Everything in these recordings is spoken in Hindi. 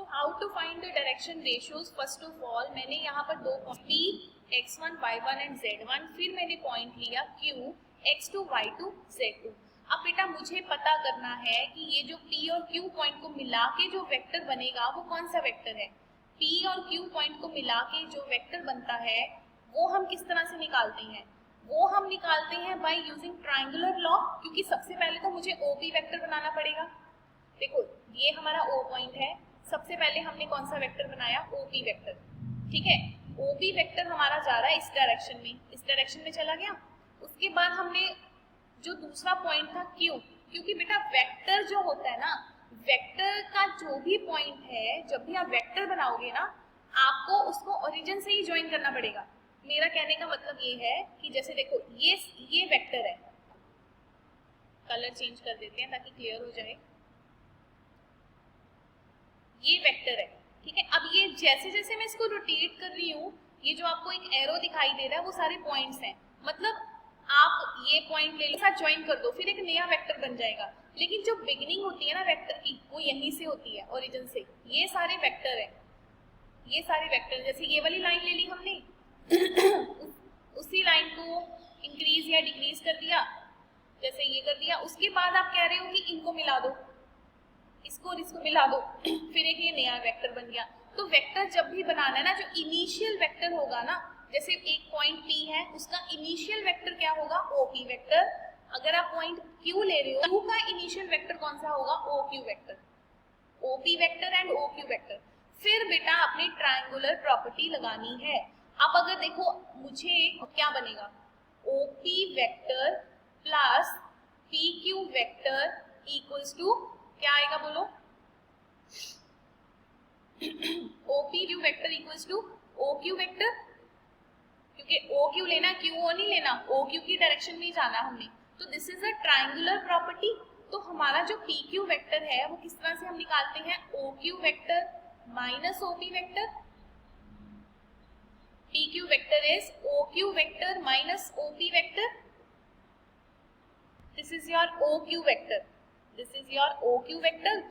So how to find the direction ratios? First of all मैंने यहाँ पर दो P, x1, y1 and z1, फिर मैंने पॉइंट लिया Q, x2, y2, z2। अब बेटा मुझे पता करना है कि ये जो P और Q पॉइंट को मिला के जो वेक्टर बनेगा वो कौन सा वेक्टर है। P और Q पॉइंट को मिला के जो वेक्टर बनता है वो हम किस तरह से निकालते हैं? वो हम निकालते हैं बाय यूजिंग ट्रायंगुलर लॉ, क्योंकि सबसे पहले तो मुझे OP वेक्टर बनाना पड़ेगा। देखो ये हमारा O पॉइंट है, सबसे पहले हमने कौन सा वेक्टर बनाया? OP vector. ठीक है, OP वेक्टर हमारा जा रहा है इस डायरेक्शन में चला गया। उसके बाद हमने जो दूसरा पॉइंट था Q, क्योंकि बेटा वेक्टर जो होता है ना, वेक्टर का जो भी पॉइंट है, जब भी आप वेक्टर बनाओगे ना, आपको उसको ओरिजिन से ही ज्वाइन करना पड़ेगा। मेरा कहने का मतलब ये है कि जैसे देखो ये वेक्टर है, कलर चेंज कर देते हैं ताकि क्लियर हो जाए। ये वेक्टर है, ठीक है। अब ये जैसे जैसे मैं इसको रोटेट कर रही हूँ, ये जो आपको एक एरो दिखाई दे रहा है वो सारे पॉइंट्स हैं। मतलब आप ये पॉइंट ले लो, साथ ज्वाइन कर दो, फिर एक नया वेक्टर बन जाएगा। लेकिन जो बिगिनिंग होती है ना वेक्टर की, वो यहीं से होती है, ओरिजिन से। ये सारे वेक्टर है, ये सारे वेक्टर। जैसे ये वाली लाइन ले ली हमने उसी लाइन को इंक्रीज या डिक्रीज कर दिया, जैसे ये कर दिया। उसके बाद आप कह रहे हो कि इनको मिला दो, इसको और इसको मिला दो, फिर एक ये नया वेक्टर बन गया। तो वेक्टर जब भी बनाना है ना, जो इनिशियल वेक्टर होगा ना, जैसे एक पॉइंट P है, उसका इनिशियल वेक्टर क्या होगा? OP vector. अगर आप पॉइंट Q ले रहे हो, Q का इनिशियल वेक्टर कौन सा होगा? OQ vector. OP vector and OQ vector. फिर बेटा आपने ट्रायंगुलर प्रॉपर्टी लगानी है। अब अगर देखो मुझे क्या बनेगा? OP vector plus PQ vector equals to क्या आएगा बोलो? OP vector equals to OQ vector, क्योंकि OQ लेना, QO नहीं लेना, OQ की डायरेक्शन में ही जाना हमने। तो this is a triangular property. तो हमारा जो PQ वेक्टर है वो किस तरह से हम निकालते हैं? OQ vector minus OP vector. PQ vector is OQ vector minus OP vector. This is your OQ vector, this is your OQ vector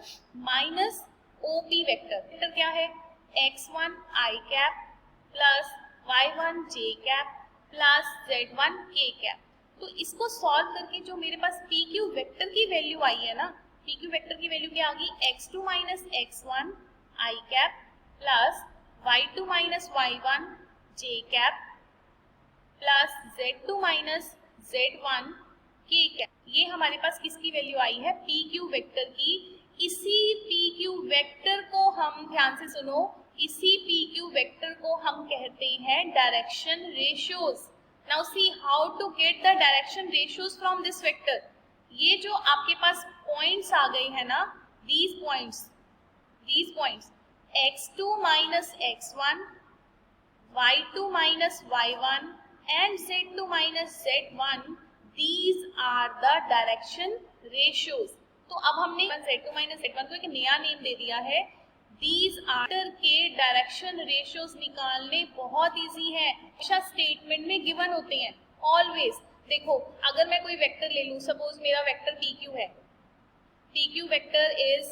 minus OP vector. Vector क्या है? x1 i cap plus y1 j cap plus z1 k cap. तो इसको सॉल्व करके जो मेरे पास PQ वेक्टर की वैल्यू आई है ना, PQ वेक्टर की वैल्यू क्या आ गई? x2 minus x1 i cap plus y2 minus y1 j cap plus z2 minus z1 k cap. ये हमारे पास किसकी वैल्यू आई है? PQ वेक्टर की। इसी PQ वेक्टर को हम, ध्यान से सुनो, इसी PQ वेक्टर को हम कहते हैं direction ratios. Now see how to get the direction ratios from this vector. ये जो आपके पास पॉइंट्स आ गए हैं ना, these points x2 minus x1, y2 minus y1 and z2 minus z1, these are the direction ratios। तो अब हमने z2 माइनस z1 को एक नया नेम दे दिया है। These are के डायरेक्शन रेशियोज निकालने बहुत इजी है, हमेशा स्टेटमेंट में गिवन होते हैं ऑलवेज। देखो अगर मैं कोई वेक्टर ले लूं, सपोज मेरा वेक्टर PQ है, PQ vector is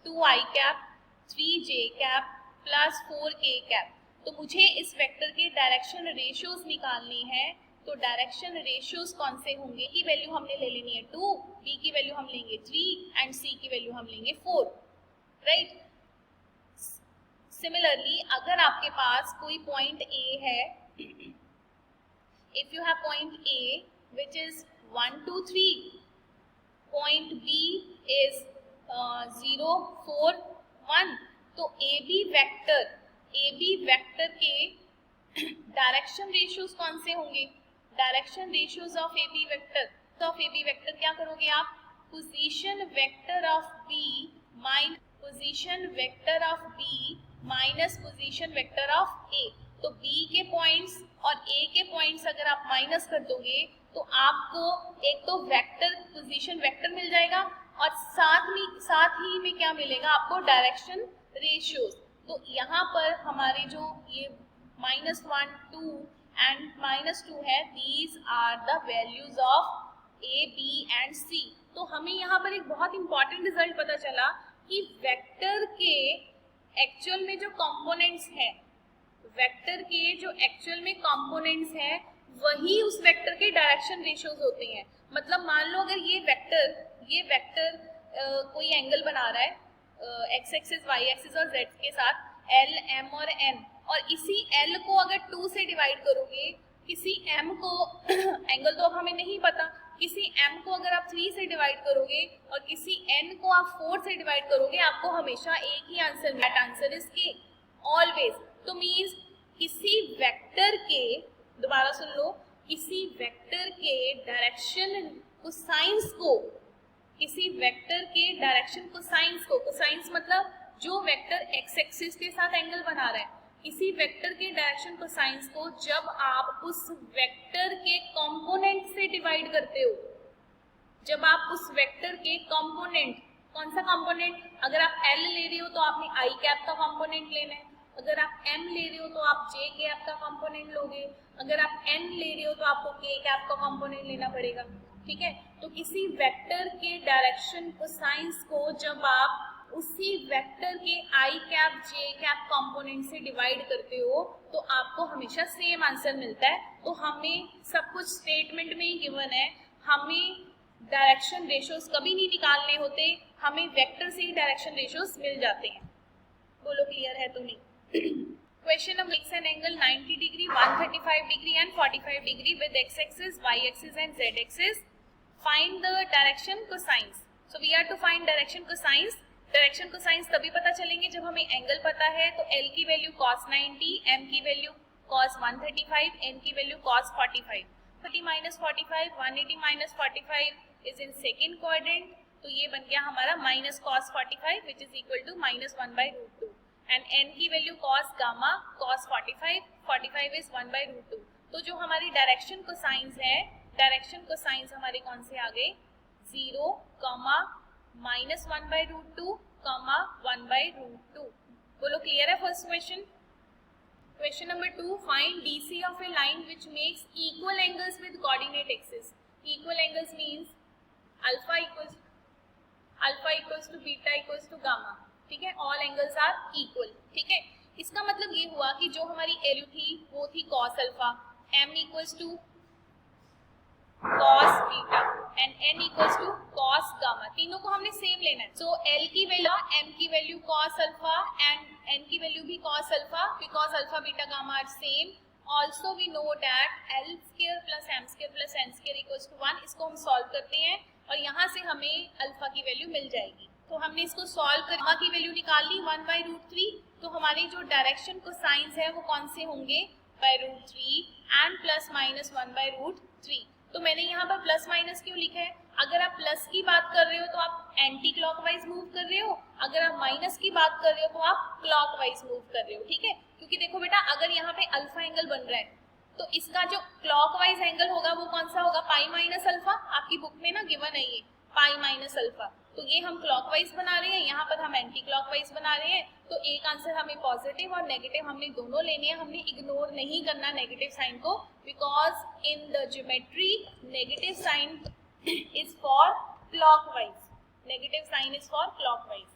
2i cap 3j cap plus 4k cap. तो मुझे इस वेक्टर के डायरेक्शन रेशियोज निकालने हैं। तो डायरेक्शन रेशियोज कौन से होंगे? की वैल्यू हमने ले लेनी है 2, B की वैल्यू हम लेंगे 3 एंड C की वैल्यू हम लेंगे 4, राइट। सिमिलरली अगर आपके पास कोई पॉइंट A है, if you have point A which is 1 2 3, point B is 0 4 1, तो AB वेक्टर के डायरेक्शन रेशियोज कौन से होंगे? Direction ratios of AB vector क्या करोगे आप? Position vector of B minus position vector of B minus position vector of A। तो B के पॉइंट्स और A के पॉइंट्स अगर आप माइनस कर दोगे तो आपको एक तो वेक्टर पोजीशन वेक्टर मिल जाएगा और साथ ही में क्या मिलेगा आपको? Direction ratios. तो यहाँ पर हमारे जो ये -1 2 एंड -2 है, these are the values of A, B and C। तो हमें यहाँ पर एक बहुत इंपॉर्टेंट रिजल्ट पता चला कि वेक्टर के एक्चुअल में जो कंपोनेंट्स हैं, वेक्टर के जो एक्चुअल में कंपोनेंट्स हैं वही उस वेक्टर के डायरेक्शन रेशियोज होते हैं। मतलब मान लो अगर ये वेक्टर कोई एंगल बना रहा है एक्स एक्सिस वाई एक्सिस और जेड के साथ एल एम और एन, और इसी एल को अगर 2 से डिवाइड करोगे, किसी एम को एंगल तो अब हमें नहीं पता, किसी एम को अगर आप 3 से डिवाइड करोगे और किसी एन को आप 4 से डिवाइड करोगे, आपको हमेशा एक ही आंसर मिलेगा। आंसर इज के ऑलवेज। तो मीन्स किसी वेक्टर के, दोबारा सुन लो, किसी वेक्टर के डायरेक्शन कोसाइंस को, किसी वेक्टर के डायरेक्शन कोसाइंस मतलब जो वेक्टर एक्स एक्सिस के साथ एंगल बना रहा है, किसी वेक्टर के डायरेक्शन कोसाइंस को जब आप उस वेक्टर के कंपोनेंट से डिवाइड करते हो, जब आप उस वेक्टर के कंपोनेंट, कौन सा कंपोनेंट, अगर आप एल ले रहे हो तो आपने आई कैप का कंपोनेंट लेना है, अगर आप एम ले रहे हो तो आप जे कैप का कंपोनेंट लोगे, अगर आप एन ले रहे हो तो आपको के कैप का कंपोनेंट लेना पड़ेगा। ठीक है, तो किसी वेक्टर के डायरेक्शन कोसाइंस को जब आप उसी वेक्टर के आई कैप जे कैप कंपोनेंट से डिवाइड करते हो तो आपको हमेशा सेम आंसर मिलता है। तो हमें सब कुछ स्टेटमेंट में ही गिवन है, हमें डायरेक्शन रेशियोज कभी नहीं निकालने होते, हमें वेक्टर से ही डायरेक्शन रेशियोज मिल जाते हैं। बोलो क्लियर है तो नहीं? Question number 6, an angle 90 degree 135 degree and 45 degree with X axis Y axis and Z axis, find the direction cosines. So we are to find direction cosines. Direction cosines तभी पता चलेंगे जब हमें एंगल पता है। तो एल की वैल्यू cos 90, एम की वैल्यू cos 135, एन की value cos 45। 30 minus 45, 180 minus 45 is in second quadrant, तो ये बन गया हमारा minus cos 45 which is equal to minus 1 by root 2, and n की value cos gamma cos 45, 45 is 1 by root 2। तो जो हमारी डायरेक्शन कोसाइंस है, डायरेक्शन कोसाइंस हमारे कौन से आ गए, 0, minus 1 by root 2, 1 by root 2। बोलो क्लियर है first question? Question number 2, find DC of a line which makes equal angles with coordinate axis. Equal angles means alpha equals to beta equals to gamma। ठीक है, all angles are equal। ठीक है, इसका मतलब ये हुआ कि जो हमारी एलयू थी वो थी cos alpha, m equals to cos beta and n equals to cos gamma, तीनों को हमने सेम लेना है। सो l की वैल्यू m की value cos alpha and n की वैल्यू भी cos alpha, because alpha beta gamma are same. Also we know that l square plus m square plus n square equals to 1। इसको हम सॉल्व करते हैं और यहाँ से हमें अल्फा की वैल्यू मिल जाएगी। तो हमने इसको सॉल्व कर गामा की वैल्यू निकाल ली 1 बाई रूट 3। तो हमारे जो डायरेक्शन कोसाइंस है वो कौन से होंगे, by root 3 and plus minus 1 by root 3। तो मैंने यहाँ पर प्लस माइनस क्यों लिखा है, अगर आप प्लस की बात कर रहे हो तो आप एंटी क्लॉकवाइज मूव कर रहे हो, अगर आप माइनस की बात कर रहे हो तो आप क्लॉकवाइज मूव कर रहे हो। ठीक है, क्योंकि देखो बेटा अगर यहाँ पे अल्फा एंगल बन रहा है तो इसका जो क्लॉकवाइज एंगल होगा वो कौन सा होगा, पाई माइनस अल्फा। आपकी बुक में ना गिवन है ये पाई माइनस अल्फा, तो ये हम क्लॉकवाइज बना रहे हैं, यहाँ पर हम एंटी क्लॉकवाइज बना रहे हैं। तो एक आंसर हमें पॉजिटिव और नेगेटिव हमने दोनों लेने हैं, हमने इग्नोर नहीं करना नेगेटिव साइन को, because in the geometry negative sign is for clockwise, negative sign is for clockwise.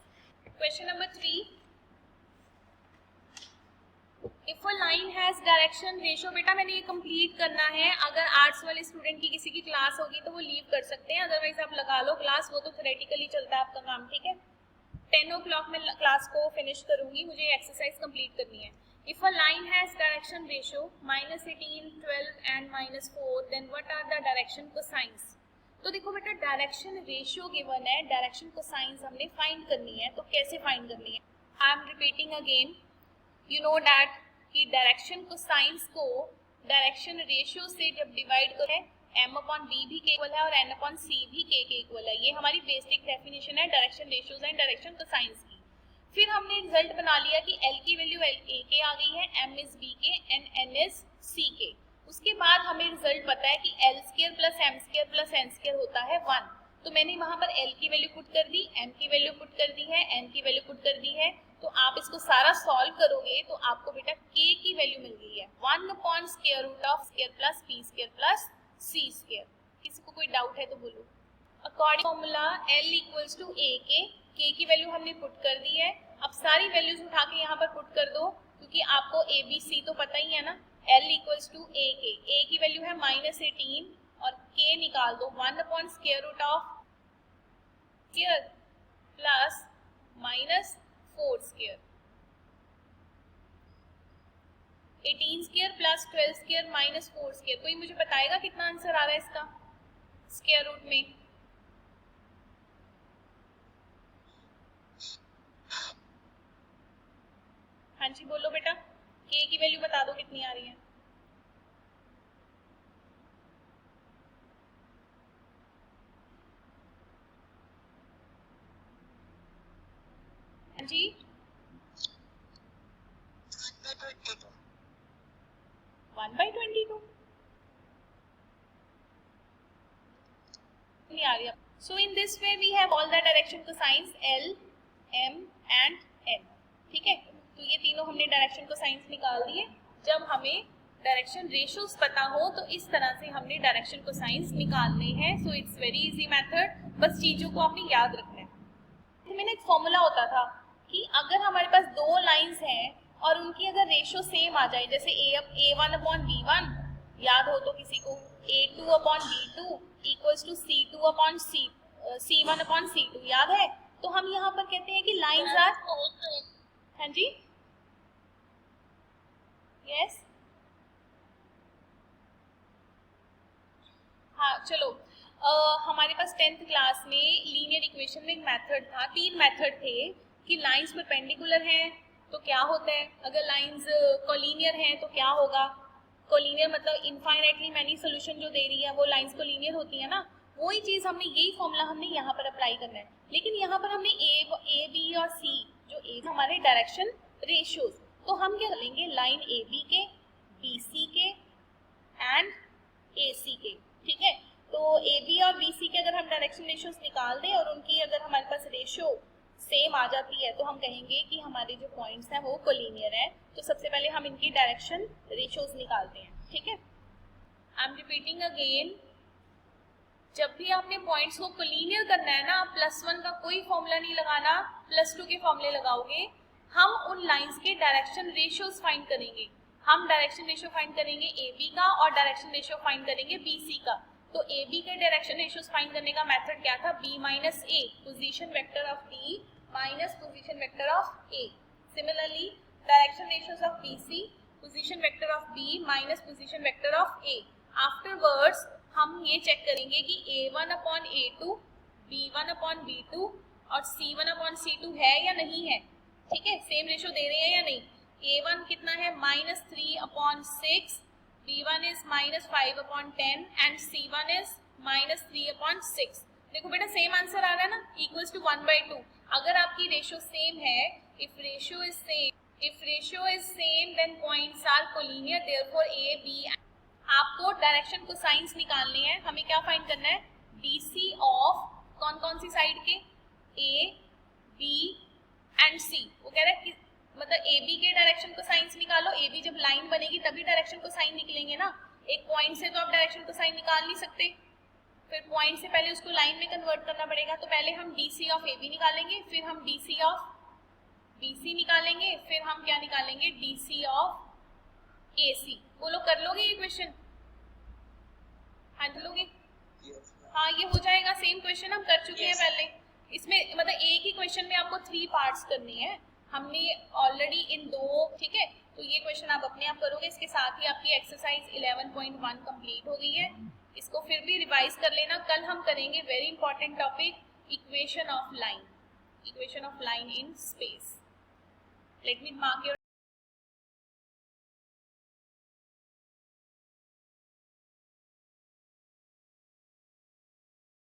Question number 3, if a line has direction ratio, बेटा मैंने ये कंप्लीट करना है। अगर आर्ट्स वाले स्टूडेंट की किसी की क्लास होगी तो वो लीव कर सकते हैं, अदरवाइज आप लगा लो क्लास, वो तो थ्योरेटिकली चलता है आपका काम। ठीक है, 10 o'clock में क्लास को फिनिश करूंगी, मुझे एक्सरसाइज कंप्लीट करनी है। If a line has direction ratio -18, 12 and -4, then what are the direction cosines. तो देखो बेटा डायरेक्शन रेशियो गिवन है, डायरेक्शन कोसाइंस हमने फाइंड करनी है। तो कैसे फाइंड करनी है, I am repeating again, you know that कि डायरेक्शन कोसाइंस को डायरेक्शन रेशियो से जब डिवाइड करें m अपॉन b भी के इक्वल है और n अपॉन c भी k के इक्वल है। ये हमारी बेसिक डेफिनेशन है direction ratios and direction cosines की। फिर हमने रिजल्ट बना लिया कि l की वैल्यू a के आ गई है, m इज b के एंड n इज c के। उसके बाद हमें रिजल्ट पता है कि l square plus m square plus n square होता है 1। तो मैंने वहां पर l की वैल्यू पुट कर दी, m की वैल्यू पुट कर दी है, n की वैल्यू पुट कर दी है। तो आप इसको सारा सॉल्व करोगे तो आपको बेटा k की वैल्यू मिल गई है 1 upon square root of square plus p square plus c square. किसी को कोई डाउट है तो बोलो। According formula l equals to a के, k की वैल्यू हमने पुट कर दी है अब सारी वैल्यूज उठा के यहाँ पर पुट कर दो, क्योंकि आपको ए बी सी तो पता ही है ना। L इक्वल्स टू ए की वैल्यू है -18 और k निकाल दो 1 upon square root of square plus -4 square, 18 square plus 12 square minus 4 square. कोई मुझे बताएगा कितना आंसर आ रहा है इसका स्क्वायर रूट में? हाँ जी बोलो बेटा, k की वैल्यू बता दो कितनी आ रही है। हाँ जी 1/22 नहीं आ रही है। So in this way we have all the direction cosines L, M and N। ठीक है, तो ये तीनों हमने डायरेक्शन कोसाइंस निकाल दिए। जब हमें डायरेक्शन रेशियोज पता हो तो इस तरह से हमने डायरेक्शन कोसाइंस निकालने हैं। So it's very easy method, बस चीजों को आपने याद रखना है। मैंने एक फॉर्मूला होता था कि अगर हमारे पास दो लाइंस हैं और उनकी अगर रेशियो सेम आ जाए, जैसे A1 अपॉन B1 याद हो तो किसी को, A2 upon B2 equals to C2 upon C1 upon C2 याद है, तो हम यहाँ पर कहते हैं कि लाइंस आर, हाँ जी यस हाँ चलो, हमारे पास 10th क्लास में लीनियर इक्वेशन में एक मेथड था, 3 मेथड थे कि लाइंस परपेंडिकुलर हैं तो क्या होता है, अगर लाइंस कोलिनियर हैं तो क्या होगा। कोलिनियर मतलब इनफाइनाइटली मैनी सोल्यूशन जो दे रही है वो लाइंस कोलिनियर होती है ना, वही चीज हमने, यही फॉर्मूला हमने यहाँ पर अप्लाई करना है। लेकिन यहाँ पर हमने ए बी और सी जो ए हमारे डायरेक्शन रेशियोज, तो हम क्या करेंगे, लाइन ए बी के, बी सी के एंड ए सी के। ठीक है, तो ए बी और बी सी के अगर हम डायरेक्शन रेशियोज निकाल दें और उनकी अगर हमारे पास रेशियो सेम आ जाती है तो हम कहेंगे कि हमारे जो पॉइंट्स हैं वो कोलिनियर है। तो सबसे पहले हम इनकी डायरेक्शन रेशियोज निकालते हैं। ठीक है, आई एम रिपीटिंग अगेन, जब भी आपने पॉइंट्स को कोलिनियर करना है ना, आप +1 का कोई फॉर्मूला नहीं लगाना, +2 के फॉर्मूले लगाओगे। हम उन लाइंस के डायरेक्शन रेशियोज फाइंड करेंगे, हम डायरेक्शन रेशियो फाइंड करेंगे ए बी का और डायरेक्शन रेशियो फाइंड करेंगे बी सी का। तो ए बी के डायरेक्शन रेशियोज फाइंड करने का मेथड क्या था, b minus A, position vector of b minus position vector of a। Similarly direction ratios of bc, position vector of b minus position vector of a। Afterwards हम ये चेक करेंगे कि a1 upon a2, b1 upon b2 और c1 अपॉन c2 है या नहीं है। ठीक है, सेम रेशियो दे रहे हैं या नहीं। a1 कितना है, -3 upon 6, b1 is -5 upon 10 and c1 is -3 upon 6। देखो बेटा सेम आंसर आ रहा है ना, इक्वल्स टू 1/2। अगर आपकी रेशियो सेम है, if ratio is same then points are collinear, therefore A B. आपको डायरेक्शन को साइंस निकालनी है, हमें क्या फाइंड करना है, डीसी ऑफ कौन कौन सी साइड के, ए बी एंड सी। वो कह रहा है कि मतलब ए बी के डायरेक्शन को साइंस निकालो, ए बी जब लाइन बनेगी तभी डायरेक्शन को साइन निकलेंगे ना, एक पॉइंट से तो आप डायरेक्शन को साइन निकाल नहीं सकते, फिर पॉइंट से पहले उसको लाइन में कन्वर्ट करना पड़ेगा। तो पहले हम डीसी ऑफ ए बी निकालेंगे, फिर हम डीसी ऑफ बी सी निकालेंगे, फिर हम क्या निकालेंगे, डीसी ऑफ ए सी। बोलो कर लोगे ये क्वेश्चन, हाँ लोगे? हाँ ये हो जाएगा, सेम क्वेश्चन हम कर चुके हैं पहले। इसमें मतलब एक ही क्वेश्चन में आपको 3 पार्ट्स करनी है, हमने ऑलरेडी इन 2, ठीक है, तो ये क्वेश्चन आप अपने आप करोगे। इसके साथ ही आपकी एक्सरसाइज 11.1 कंप्लीट हो गई है, इसको फिर भी रिवाइज कर लेना। कल हम करेंगे very important topic, equation of line in space. Let me mark your